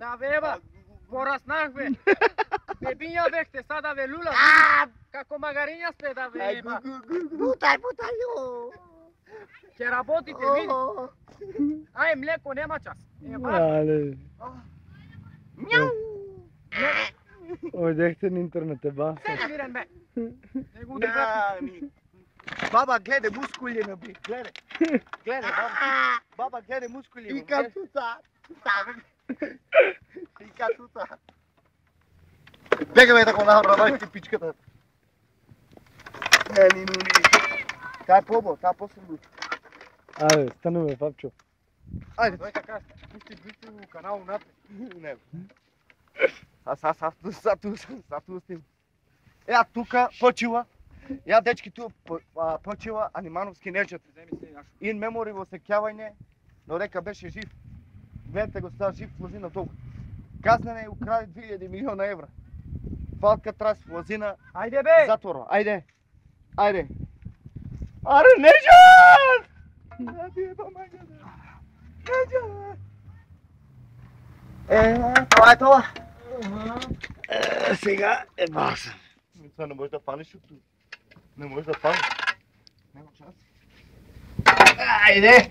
Da beba, pораснах бе. Бебиња бехте, сада ве лула. Како магариња сте да беба. Бутай, јо. Ќе работите, види. Ај, млеко, нема час. Але. Мяу. Одехте на интернет, ба. Седи мирен бе. Не го удрати. Баба, гледай мускулина, бе. Гледай. Гледай, баба. Баба, гледай мускулина. И катуца. И катуца. Бега, бе, тако набавите пичката. Ели, нуни. Таа е побо, таа после луч. Ајде, стануваме, папчо. Ајде. Дој така, пусти биту канал напред. Не. Са ту стим. Ја тука почива. Ја дечки ту почива Анимановски нечет. In memory во сеќавање, но река беше жив. Венте го става жив Лозина толку. Казнен е и украде 2000 милиона евра. Фалка трас Лозина. Ајде бе! Затвора. Ајде. Ајде. Аре, Нежан! Да ти е помага. Нежан! Това е това. Сега е баса. Това не може да фанеш от тук. Не може да фанеш. Няма шанс. Айде!